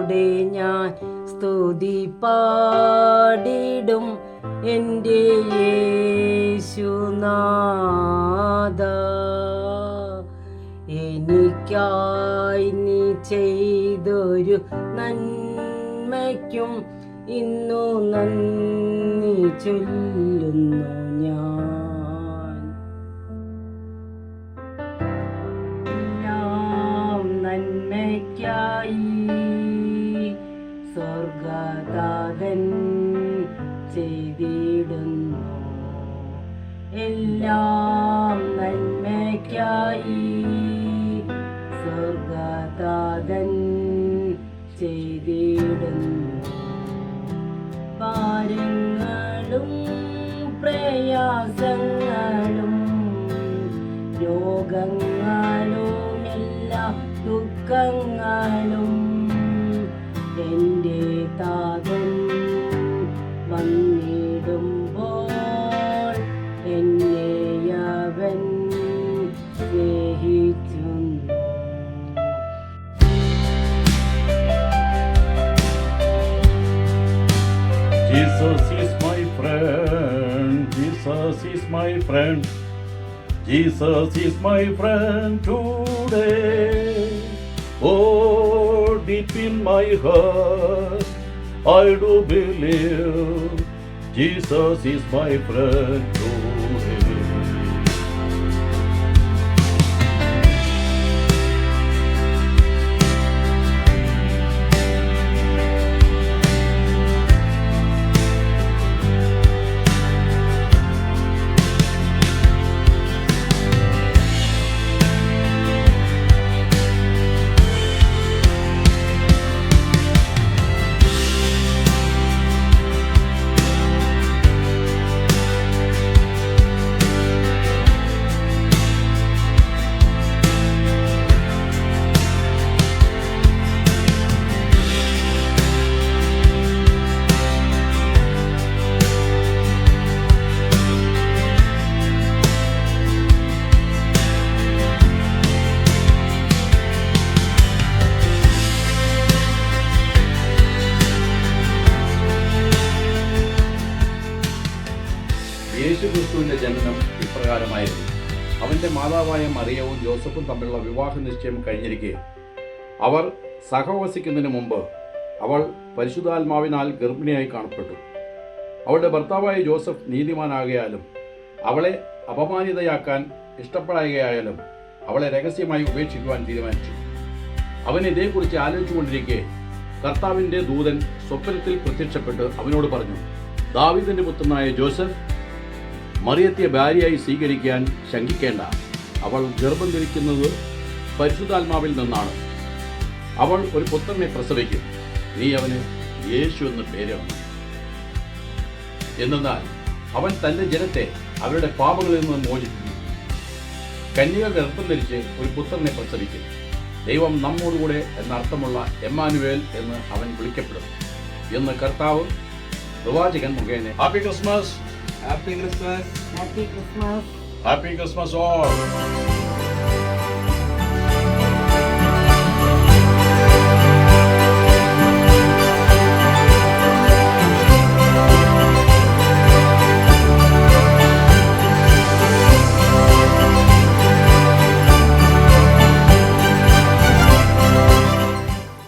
ഹൃദയത്തോടെ ഞാൻ സ്തുതി പാടിടും എൻ്റെ യേശുനാഥ. എനിക്കായി നീ ചെയ്തൊരു നന്മയ്ക്കും ഇന്നു നന്ദി ചൊല്ലുന്നു ഞാൻ. എല്ലാം നന്മയ്ക്കായി സ്വർഗദാതൻ ചെയ്തിടുന്നു. എല്ലാം നന്മയ്ക്കായി സ്വർഗദാതൻ ചെയ്തിടുന്നു. ഭാരങ്ങളും പ്രയാസങ്ങളും രോഗങ്ങളും എല്ലാ ദുഃഖങ്ങളും എൻ്റെ താതൻ വന്നിടുമ്പോൾ എന്നെ അവൻ സ്നേഹിച്ചു. Jesus is my friend, Jesus is my friend, Jesus is my friend today. Oh, deep in my heart, I do believe Jesus is my friend today. യേശുക്രിസ്തുവിന്റെ ജനനം ഇപ്രകാരമായിരുന്നു. അവന്റെ മാതാവായ മറിയവും ജോസഫും തമ്മിലുള്ള വിവാഹ നിശ്ചയം കഴിഞ്ഞിരിക്കെ അവർ സഹവസിക്കുന്നതിന് മുമ്പ് അവൾ പരിശുദ്ധാത്മാവിനാൽ ഗർഭിണിയായി കാണപ്പെട്ടു. അവളുടെ ഭർത്താവായ ജോസഫ് നീതിമാനാകയാലും അവളെ അപമാനിതയാക്കാൻ ഇഷ്ടപ്പെടായകയാലും അവളെ രഹസ്യമായി ഉപേക്ഷിക്കുവാൻ തീരുമാനിച്ചു. അവൻ ഇതേക്കുറിച്ച് ആലോചിച്ചുകൊണ്ടിരിക്കെ കർത്താവിൻ്റെ ദൂതൻ സ്വപ്നത്തിൽ പ്രത്യക്ഷപ്പെട്ട് അവനോട് പറഞ്ഞു, ദാവീദിന്റെ പുത്രനായ ജോസഫ്, മറിയത്തെ ഭാര്യയായി സ്വീകരിക്കാൻ ശങ്കിക്കേണ്ട. അവൾ ഗർഭം ധരിക്കുന്നത് പരിശുദ്ധാത്മാവിൽ നിന്നാണ്. അവൾ ഒരു പുത്രനെ പ്രസവിക്കും. നീ അവന് യേശു എന്ന് പേരിടണം. എന്നാൽ അവൻ തൻ്റെ ജനത്തെ അവരുടെ പാപങ്ങളിൽ നിന്ന് മോചിപ്പിക്കും. കന്യക ഗർഭം ധരിച്ച് ഒരു പുത്രനെ പ്രസവിക്കും. ദൈവം നമ്മോടുകൂടെ എന്നർത്ഥമുള്ള എമ്മാനുവേൽ എന്ന് അവൻ വിളിക്കപ്പെടും എന്ന് കർത്താവ് പ്രവാചകൻ മുഖേന. Happy Christmas. Happy Christmas. Happy Christmas all.